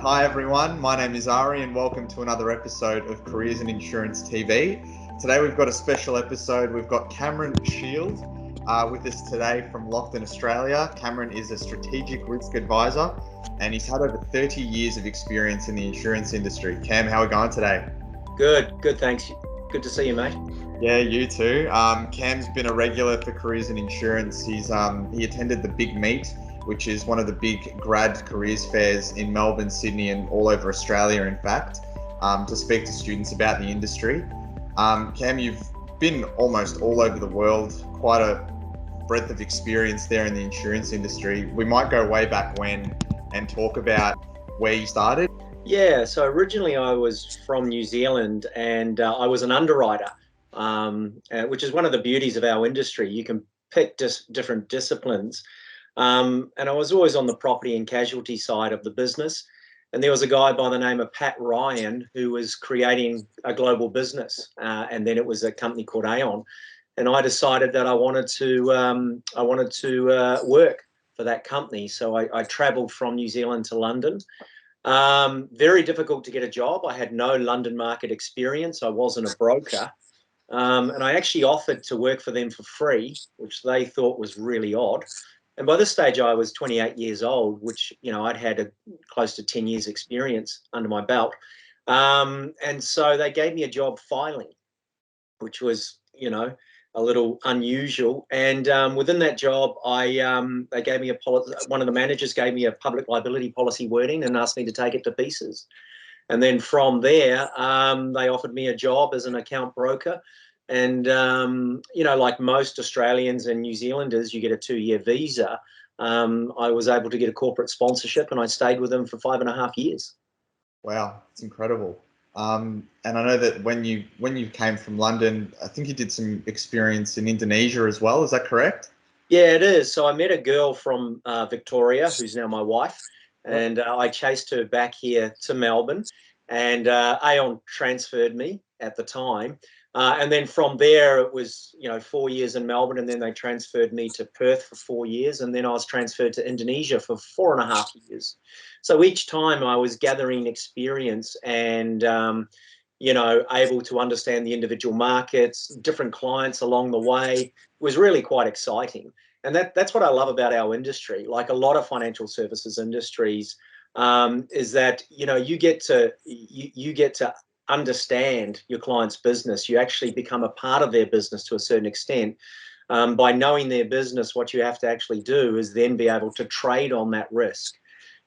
Hi everyone, my name is Ari and welcome to another episode of Careers in Insurance TV. Today we've got a special episode. We've got Cameron Sheild with us today from Lockton, Australia. Cameron is a strategic risk advisor and he's had over 30 years of experience in the insurance industry. Cam, how are we going today? Good, thanks. Good to see you, mate. Yeah, you too. Cam's been a regular for Careers in Insurance. He attended the Big Meet, which is one of the big grad careers fairs in Melbourne, Sydney, and all over Australia, in fact, to speak to students about the industry. Cam, you've been almost all over the world, quite a breadth of experience there in the insurance industry. We might go way back when and talk about where you started. Yeah, so originally I was from New Zealand and I was an underwriter, which is one of the beauties of our industry. You can pick different disciplines. And I was always on the property and casualty side of the business. And there was a guy by the name of Pat Ryan who was creating a global business. And then it was a company called Aon. And I decided that I wanted to work for that company. So I traveled from New Zealand to London. Very difficult to get a job. I had no London market experience. I wasn't a broker. And I actually offered to work for them for free, which they thought was really odd. And by this stage, I was 28 years old, which, I'd had close to 10 years experience under my belt. And so they gave me a job filing, which was, a little unusual. And within that job, they gave me one of the managers gave me a public liability policy wording and asked me to take it to pieces. And then from there, they offered me a job as an account broker. And, like most Australians and New Zealanders, you get a 2-year visa. I was able to get a corporate sponsorship and I stayed with them for 5.5 years. Wow, it's incredible. And I know that when you came from London, I think you did some experience in Indonesia as well. Is that correct? Yeah, it is. So I met a girl from Victoria, who's now my wife, and I chased her back here to Melbourne, and Aon transferred me at the time. And then from there, it was, 4 years in Melbourne, and then they transferred me to Perth for 4 years, and then I was transferred to Indonesia for 4.5 years. So each time I was gathering experience and, able to understand the individual markets, different clients along the way. It was really quite exciting. And that's what I love about our industry. Like a lot of financial services industries, is that, you get to understand your client's business. You actually become a part of their business to a certain extent. By knowing their business, what you have to actually do is then be able to trade on that risk.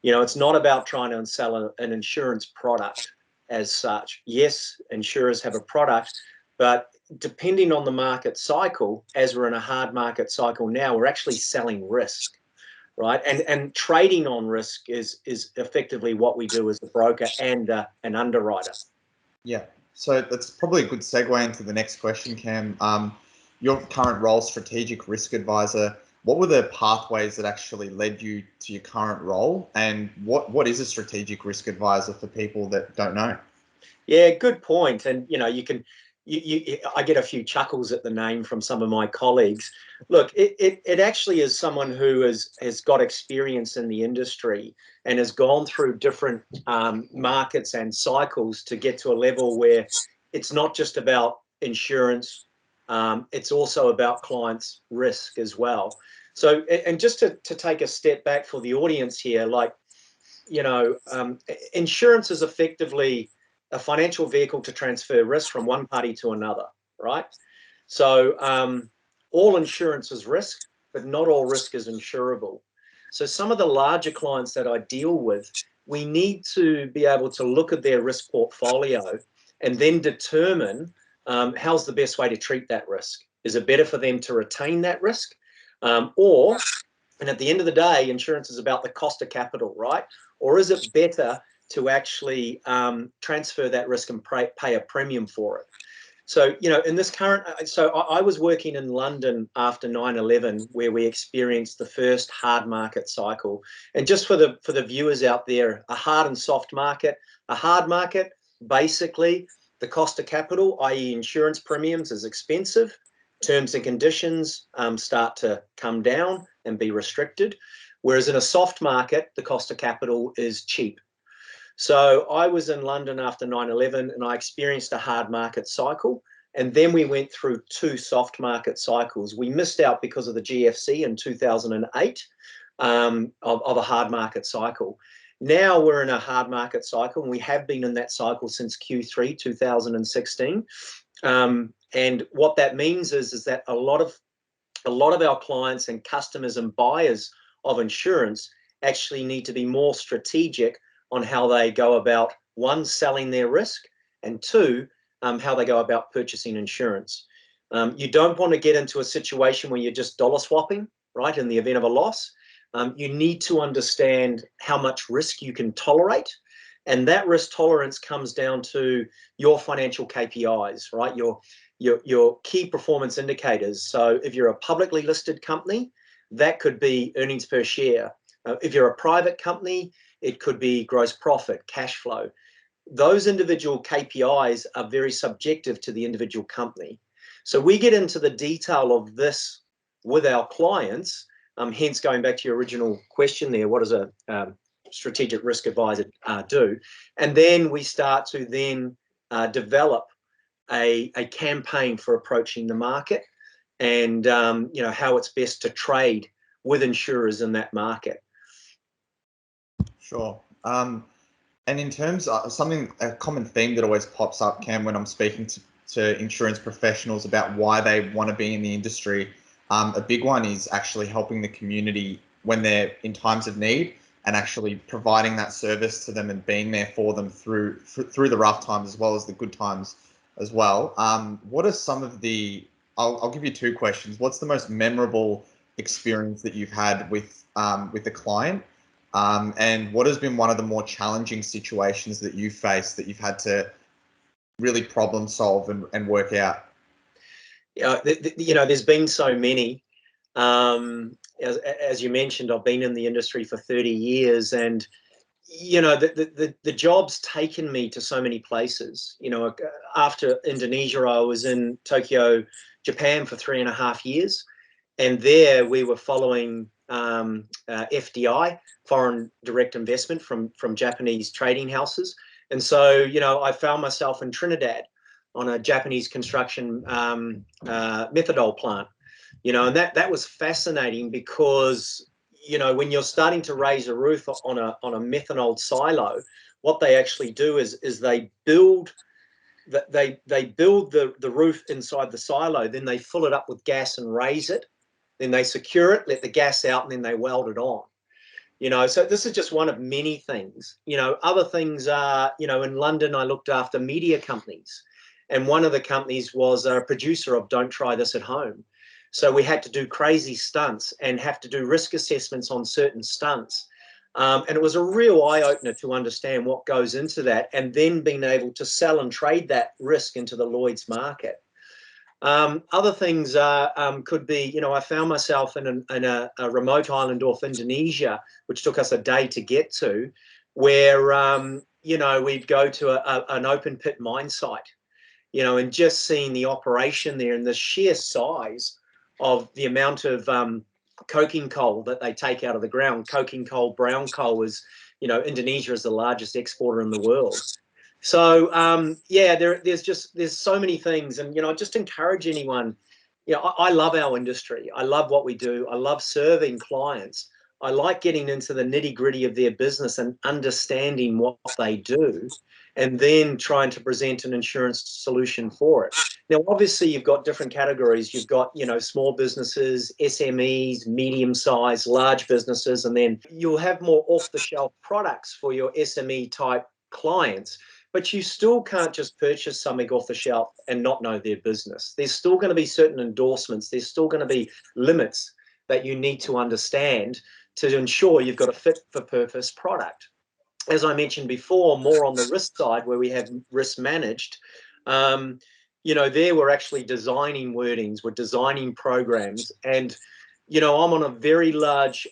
It's not about trying to sell an insurance product as such. Yes, insurers have a product, but depending on the market cycle, as we're in a hard market cycle now, we're actually selling risk, right? And trading on risk is effectively what we do as a broker and an underwriter. Yeah. So that's probably a good segue into the next question, Cam. Your current role, strategic risk advisor, what were the pathways that actually led you to your current role? And what is a strategic risk advisor for people that don't know? Yeah, good point. And, I get a few chuckles at the name from some of my colleagues. Look, it actually is someone who has got experience in the industry and has gone through different markets and cycles to get to a level where it's not just about insurance, it's also about clients' risk as well. So, and just to take a step back for the audience here, like, insurance is effectively a financial vehicle to transfer risk from one party to another, right? So all insurance is risk, but not all risk is insurable. So some of the larger clients that I deal with, we need to be able to look at their risk portfolio and then determine how's the best way to treat that risk. Is it better for them to retain that risk? And at the end of the day, insurance is about the cost of capital, right? Or is it better to actually transfer that risk and pay a premium for it? So, in this current, I was working in London after 9/11, where we experienced the first hard market cycle. And just for the viewers out there, a hard and soft market, a hard market, basically the cost of capital, i.e. insurance premiums, is expensive. Terms and conditions start to come down and be restricted. Whereas in a soft market, the cost of capital is cheap. So I was in London after 9/11 and I experienced a hard market cycle. And then we went through 2 soft market cycles. We missed out because of the GFC in 2008 of a hard market cycle. Now we're in a hard market cycle, and we have been in that cycle since Q3 2016. And what that means is that a lot of our clients and customers and buyers of insurance actually need to be more strategic on how they go about, one, selling their risk, and two, how they go about purchasing insurance. You don't want to get into a situation where you're just dollar swapping, right, in the event of a loss. You need to understand how much risk you can tolerate. And that risk tolerance comes down to your financial KPIs, right? Your key performance indicators. So if you're a publicly listed company, that could be earnings per share. If you're a private company, it could be gross profit, cash flow. Those individual KPIs are very subjective to the individual company. So we get into the detail of this with our clients, hence going back to your original question there, what does a strategic risk advisor do? And then we start to then develop a campaign for approaching the market, and how it's best to trade with insurers in that market. Sure. And in terms of a common theme that always pops up, Cam, when I'm speaking to insurance professionals about why they want to be in the industry, a big one is actually helping the community when they're in times of need, and actually providing that service to them and being there for them through the rough times as well as the good times as well. What are some of the? I'll give you 2 questions. What's the most memorable experience that you've had with the client? And what has been one of the more challenging situations that you've faced that you've had to really problem solve and work out? Yeah, there's been so many. As you mentioned, I've been in the industry for 30 years, and the job's taken me to so many places. After Indonesia, I was in Tokyo, Japan for 3.5 years, and there we were following FDI, foreign direct investment from Japanese trading houses. And so, I found myself in Trinidad on a Japanese construction methadol plant, and that was fascinating because, when you're starting to raise a roof on a methanol silo, what they actually do is they build the roof inside the silo, then they fill it up with gas and raise it, then they secure it, let the gas out, and then they weld it on. So this is just one of many things. Other things are, in London, I looked after media companies, and one of the companies was a producer of Don't Try This at Home. So we had to do crazy stunts and have to do risk assessments on certain stunts. And it was a real eye-opener to understand what goes into that, and then being able to sell and trade that risk into the Lloyd's market. Other things could be, I found myself in a remote island off Indonesia, which took us a day to get to, where, we'd go to an open pit mine site, and just seeing the operation there and the sheer size of the amount of coking coal that they take out of the ground. Coking coal, brown coal is, Indonesia is the largest exporter in the world. So there's so many things, and I just encourage anyone. I love our industry. I love what we do. I love serving clients. I like getting into the nitty-gritty of their business and understanding what they do, and then trying to present an insurance solution for it. Now, obviously, you've got different categories. You've got, small businesses, SMEs, medium-sized, large businesses, and then you'll have more off-the-shelf products for your SME type clients. But you still can't just purchase something off the shelf and not know their business. There's still going to be certain endorsements. There's still going to be limits that you need to understand to ensure you've got a fit-for-purpose product. As I mentioned before, more on the risk side, where we have risk managed, there we're actually designing wordings, we're designing programs. And, I'm on a very large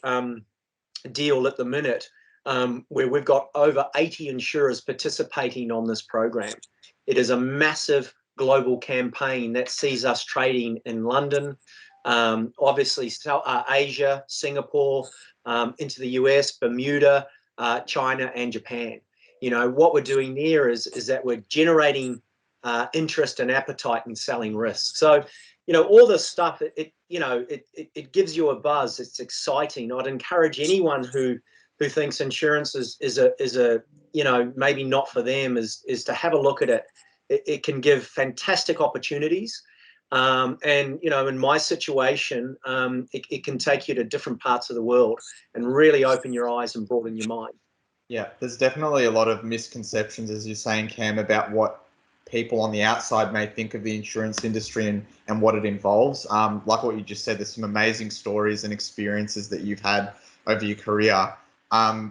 deal at the minute, where we've got over 80 insurers participating on this program. It is a massive global campaign that sees us trading in London, obviously Asia, Singapore, into the US, Bermuda, China, and Japan. You know, what we're doing there is that we're generating interest and appetite in selling risk. So, you know, all this stuff, it gives you a buzz. It's exciting. I'd encourage anyone who thinks insurance is a you know, maybe not for them, is to have a look at it. It can give fantastic opportunities. And, you know, in my situation, it can take you to different parts of the world and really open your eyes and broaden your mind. Yeah, there's definitely a lot of misconceptions, as you're saying, Cam, about what people on the outside may think of the insurance industry and what it involves. Like what you just said, there's some amazing stories and experiences that you've had over your career.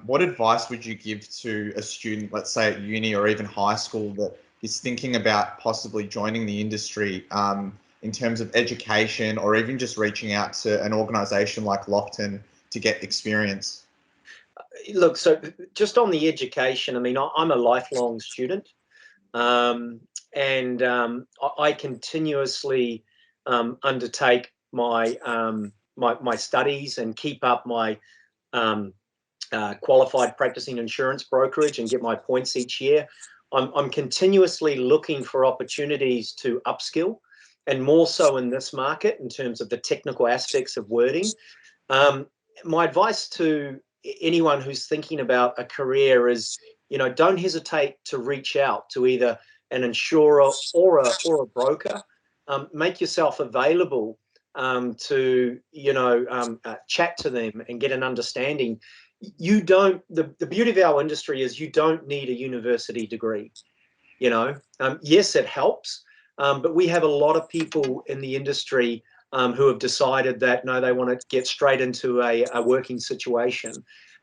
What advice would you give to a student, let's say at uni or even high school, that is thinking about possibly joining the industry, in terms of education, or even just reaching out to an organisation like Lockton to get experience? Look, so just on the education, I mean, I'm a lifelong student, and I continuously undertake my studies and keep up my qualified practicing insurance brokerage and get my points each year. I'm continuously looking for opportunities to upskill, and more so in this market in terms of the technical aspects of wording. My advice to anyone who's thinking about a career is, you know, don't hesitate to reach out to either an insurer or a broker. Make yourself available to, you know, chat to them and get an understanding. You don't, the beauty of our industry is you don't need a university degree. You know, yes, it helps, but we have a lot of people in the industry who have decided that no, they want to get straight into a working situation.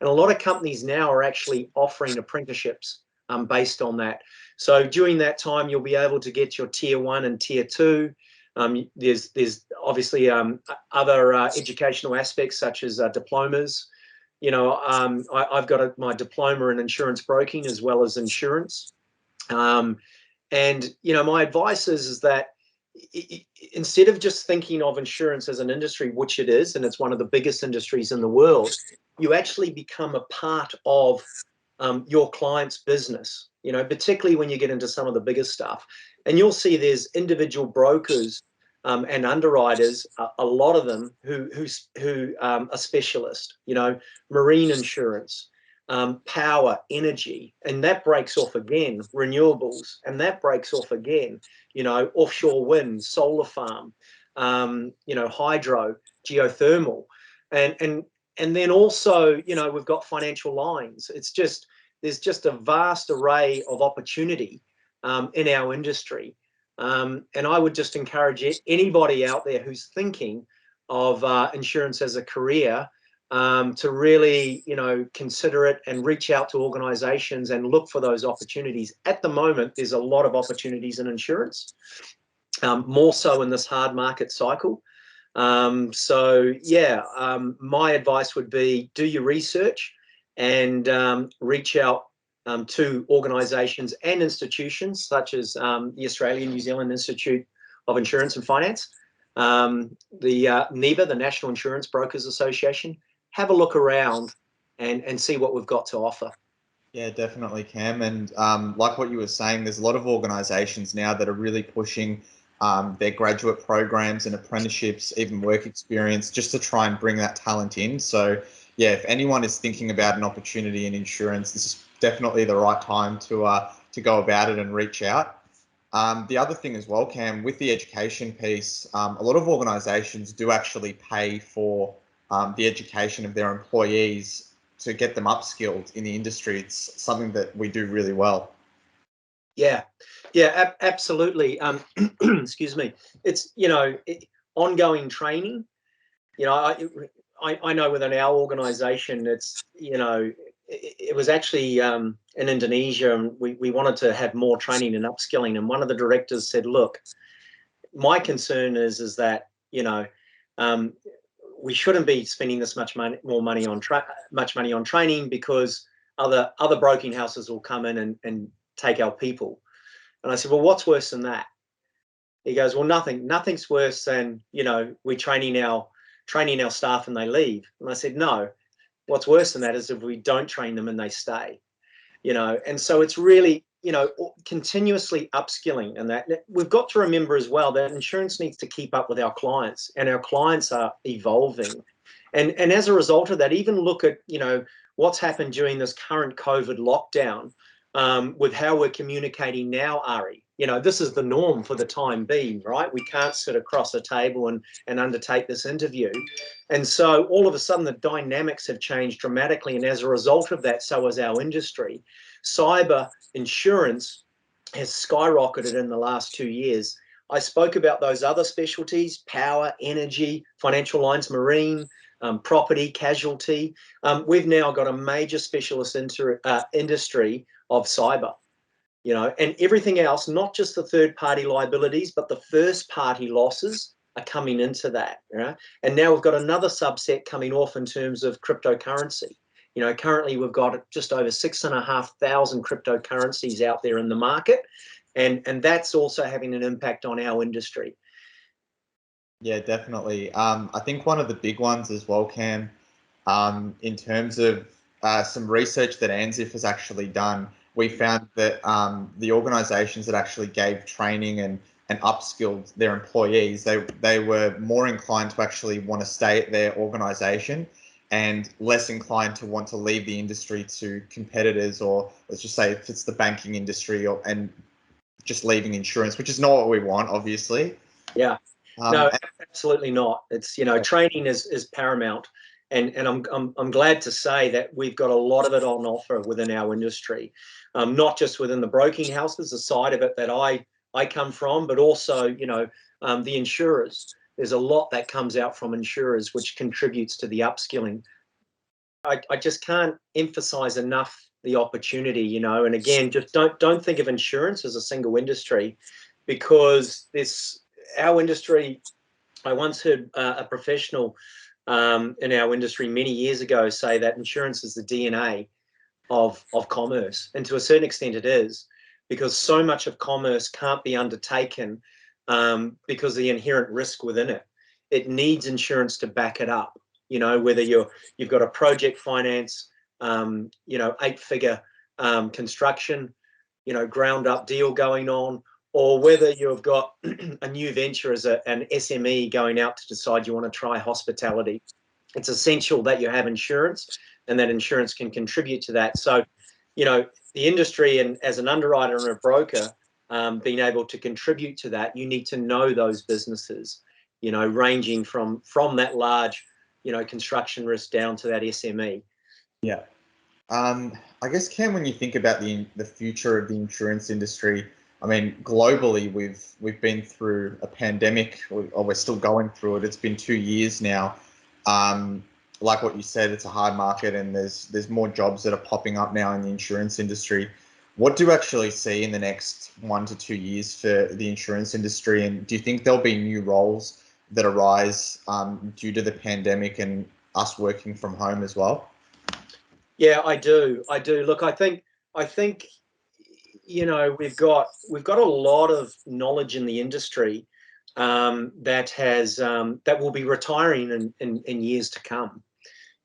And a lot of companies now are actually offering apprenticeships based on that. So during that time, you'll be able to get your tier 1 and tier 2. There's obviously other educational aspects such as diplomas. You know, I've got my diploma in insurance broking as well as insurance. And, you know, my advice is that instead of just thinking of insurance as an industry, which it is, and it's one of the biggest industries in the world, you actually become a part of your client's business, you know, particularly when you get into some of the bigger stuff. And you'll see there's individual brokers and underwriters, a lot of them who are specialists, you know, marine insurance, power, energy, and that breaks off again, renewables, and that breaks off again, you know, offshore wind, solar farm, you know, hydro, geothermal, and then also, you know, we've got financial lines. It's just, there's just a vast array of opportunity in our industry. And I would just encourage anybody out there who's thinking of insurance as a career to really, you know, consider it and reach out to organizations and look for those opportunities. At the moment, there's a lot of opportunities in insurance, more so in this hard market cycle. So yeah, my advice would be do your research and reach out to organisations and institutions such as the Australian New Zealand Institute of Insurance and Finance, the NIBA, the National Insurance Brokers Association. Have a look around and see what we've got to offer. Yeah, definitely, Cam. And like what you were saying, there's a lot of organisations now that are really pushing their graduate programs and apprenticeships, even work experience, just to try and bring that talent in. So yeah, if anyone is thinking about an opportunity in insurance, this is definitely the right time to go about it and reach out. The other thing as well, Cam, with the education piece, a lot of organisations do actually pay for the education of their employees to get them upskilled in the industry. It's something that we do really well. Yeah, yeah, absolutely. Excuse me. It's, you know, ongoing training. You know, I know within our organisation, it's, you know, it was actually in Indonesia, and we wanted to have more training and upskilling. And one of the directors said, "Look, my concern is that, you know, we shouldn't be spending this much money on training, because other broking houses will come in and take our people." And I said, "Well, what's worse than that?" He goes, "Well, nothing's worse than, you know, we training our staff and they leave." And I said, "No, what's worse than that is if we don't train them and they stay." and so it's really, continuously upskilling. And that we've got to remember as well that insurance needs to keep up with our clients, and our clients are evolving. And as a result of that, even look at, what's happened during this current COVID lockdown, with how we're communicating now, Ari. This is the norm for the time being, right? We can't sit across a table and undertake this interview. And so all of a sudden the dynamics have changed dramatically. And as a result of that, so has our industry. Cyber insurance has skyrocketed in the last 2 years. I spoke about those other specialties: power, energy, financial lines, marine, property, casualty. We've now got a major specialist industry of cyber, and everything else, not just the third-party liabilities, but the first-party losses are coming into that. And now we've got another subset coming off in terms of cryptocurrency. Currently we've got just over 6,500 cryptocurrencies out there in the market, and that's also having an impact on our industry. Yeah, definitely. I think one of the big ones as well, Cam, in terms of some research that ANZIIF has actually done, we found that the organisations that actually gave training and upskilled their employees, they were more inclined to actually want to stay at their organisation and less inclined to want to leave the industry to competitors, or let's just say if it's the banking industry, and just leaving insurance, which is not what we want, obviously. Yeah. No, absolutely not. It's, training is paramount. And I'm glad to say that we've got a lot of it on offer within our industry, not just within the broking houses, the side of it that I come from, but also, the insurers. There's a lot that comes out from insurers, which contributes to the upskilling. I just can't emphasize enough the opportunity, and again, just don't think of insurance as a single industry, because our industry. I once heard a professional in our industry many years ago say that insurance is the DNA of commerce, and to a certain extent it is, because so much of commerce can't be undertaken because of the inherent risk within it. It needs insurance to back it up. Whether you've got a project finance, 8-figure construction, ground up deal going on, or whether you've got a new venture as an SME going out to decide you want to try hospitality. It's essential that you have insurance, and that insurance can contribute to that. So, the industry, and as an underwriter and a broker, being able to contribute to that, you need to know those businesses, ranging from that large, construction risk down to that SME. Yeah. I guess, Cam, when you think about the future of the insurance industry, I mean, globally, we've been through a pandemic, or we're still going through it. It's been 2 years now. Like what you said, it's a hard market, and there's more jobs that are popping up now in the insurance industry. What do you actually see in the next 1 to 2 years for the insurance industry? And do you think there'll be new roles that arise due to the pandemic and us working from home as well? Yeah, I do. Look, I think we've got a lot of knowledge in the industry that will be retiring in years to come.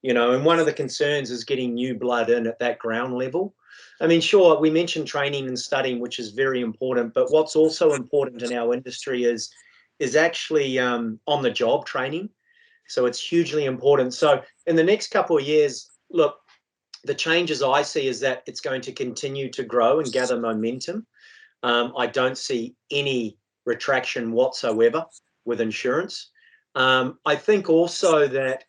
And one of the concerns is getting new blood in at that ground level. I mean, sure, we mentioned training and studying, which is very important, but what's also important in our industry is actually on the job training. So it's hugely important. So in the next couple of years, look, the changes I see is that it's going to continue to grow and gather momentum. I don't see any retraction whatsoever with insurance. I think also that,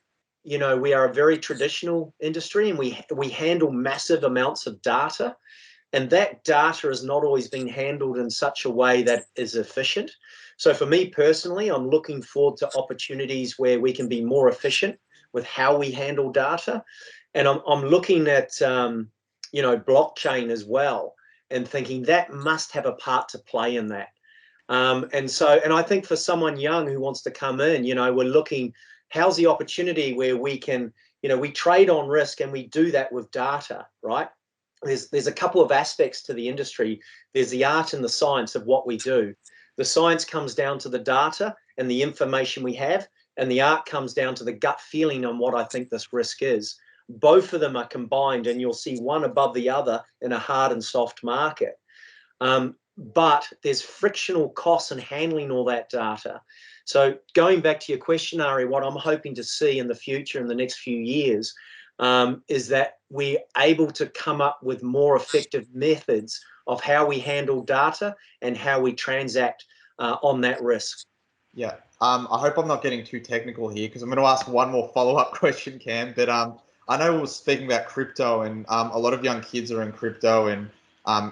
we are a very traditional industry, and we handle massive amounts of data, and that data has not always been handled in such a way that is efficient. So for me personally, I'm looking forward to opportunities where we can be more efficient with how we handle data. And I'm looking at, blockchain as well, and thinking that must have a part to play in that. And I think for someone young who wants to come in, we're looking, how's the opportunity where we can, we trade on risk, and we do that with data, right? There's a couple of aspects to the industry. There's the art and the science of what we do. The science comes down to the data and the information we have, and the art comes down to the gut feeling on what I think this risk is. Both of them are combined, and you'll see one above the other in a hard and soft market. But there's frictional costs in handling all that data. So going back to your question, Ari, what I'm hoping to see in the future, in the next few years, is that we're able to come up with more effective methods of how we handle data and how we transact on that risk. Yeah. I hope I'm not getting too technical here, because I'm going to ask one more follow-up question, Cam. But I know we were speaking about crypto, and a lot of young kids are in crypto and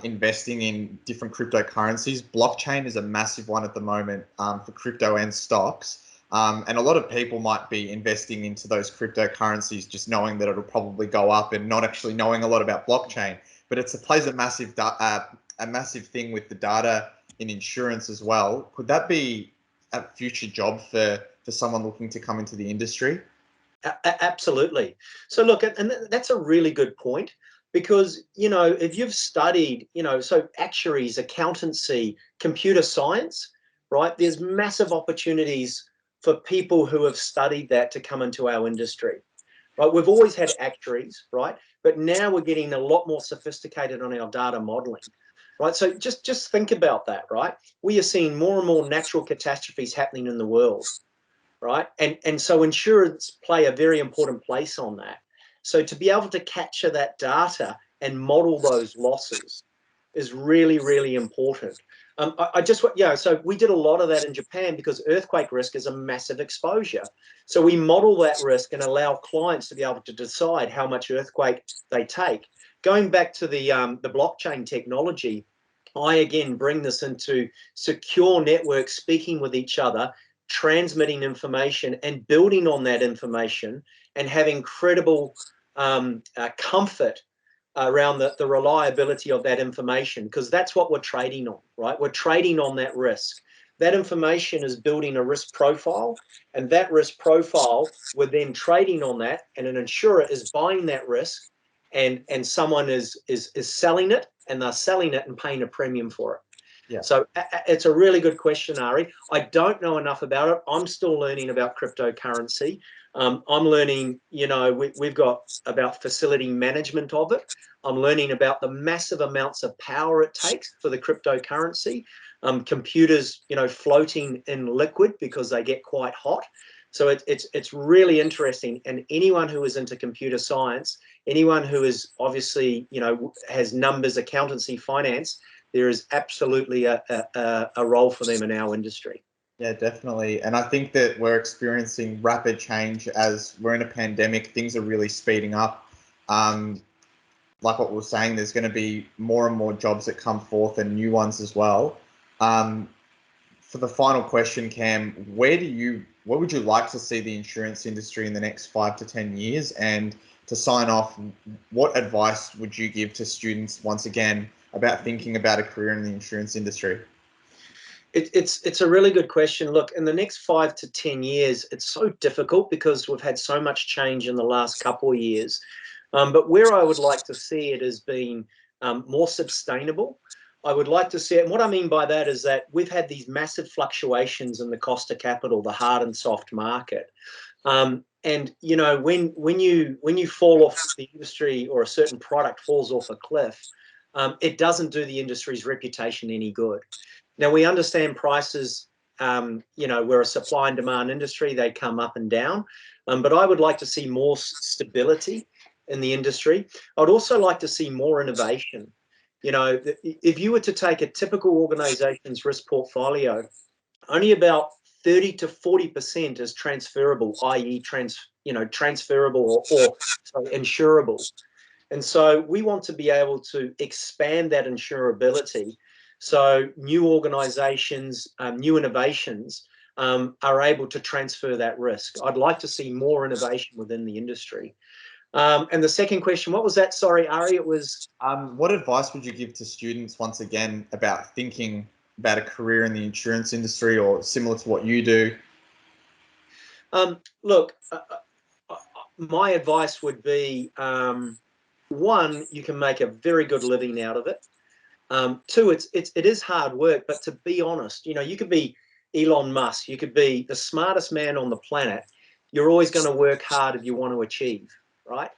investing in different cryptocurrencies. Blockchain is a massive one at the moment for crypto and stocks. And a lot of people might be investing into those cryptocurrencies just knowing that it'll probably go up and not actually knowing a lot about blockchain. But it plays a massive thing with the data in insurance as well. Could that be a future job for someone looking to come into the industry? Absolutely. So look, and that's a really good point, because, if you've studied, so actuaries, accountancy, computer science, right, there's massive opportunities for people who have studied that to come into our industry, right? We've always had actuaries, right? But now we're getting a lot more sophisticated on our data modeling, right? So just think about that, right? We are seeing more and more natural catastrophes happening in the world, right? And so insurance play a very important place on that. So to be able to capture that data and model those losses is really, really important. So we did a lot of that in Japan because earthquake risk is a massive exposure. So we model that risk and allow clients to be able to decide how much earthquake they take. Going back to the blockchain technology, I again bring this into secure networks speaking with each other, transmitting information and building on that information, and having credible comfort around the reliability of that information, because that's what we're trading on, right? We're trading on that risk. That information is building a risk profile, and that risk profile, we're then trading on that, and an insurer is buying that risk, and someone is selling it, and they're selling it and paying a premium for it. Yeah. So it's a really good question, Ari. I don't know enough about it. I'm still learning about cryptocurrency. I'm learning, we've got about facility management of it. I'm learning about the massive amounts of power it takes for the cryptocurrency. Computers, floating in liquid because they get quite hot. So it's really interesting. And anyone who is into computer science, anyone who is obviously, has numbers, accountancy, finance, there is absolutely a role for them in our industry. Yeah, definitely. And I think that we're experiencing rapid change as we're in a pandemic. Things are really speeding up. Like what we were saying, there's going to be more and more jobs that come forth and new ones as well. For the final question, Cam, where would you like to see the insurance industry in the next 5 to 10 years? And to sign off, what advice would you give to students, once again, about thinking about a career in the insurance industry? It's a really good question. Look, in the next 5 to 10 years, it's so difficult because we've had so much change in the last couple of years. But where I would like to see it as being more sustainable, I would like to see it. And what I mean by that is that we've had these massive fluctuations in the cost of capital, the hard and soft market. And when you fall off the industry, or a certain product falls off a cliff, it doesn't do the industry's reputation any good. Now, we understand prices, we're a supply and demand industry, they come up and down. But I would like to see more stability in the industry. I'd also like to see more innovation. If you were to take a typical organization's risk portfolio, only about 30 to 40% is transferable, i.e. transferable or insurable. And so we want to be able to expand that insurability, so new organizations, new innovations are able to transfer that risk. I'd like to see more innovation within the industry. And the second question, what was that? Sorry, Ari, it was... What advice would you give to students, once again, about thinking about a career in the insurance industry, or similar to what you do? Look, my advice would be, one, you can make a very good living out of it. Two, it is hard work, but to be honest, you could be Elon Musk, you could be the smartest man on the planet. You're always going to work hard if you want to achieve, right?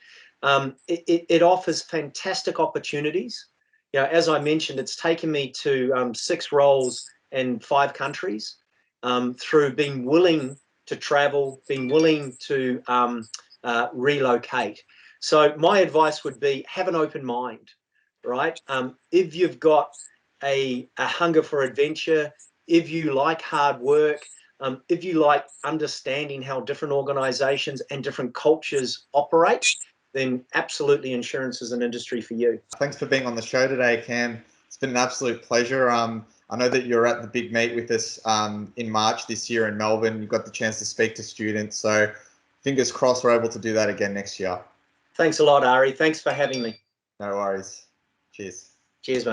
It offers fantastic opportunities. You know, as I mentioned, it's taken me to 6 roles in 5 countries through being willing to travel, being willing to relocate. So my advice would be have an open mind, right? If you've got a hunger for adventure, if you like hard work, if you like understanding how different organizations and different cultures operate, then absolutely insurance is an industry for you. Thanks for being on the show today, Cam. It's been an absolute pleasure. I know that you're at the big meet with us in March this year in Melbourne. You've got the chance to speak to students. So fingers crossed we're able to do that again next year. Thanks a lot, Ari. Thanks for having me. No worries. Cheers. Cheers, mate.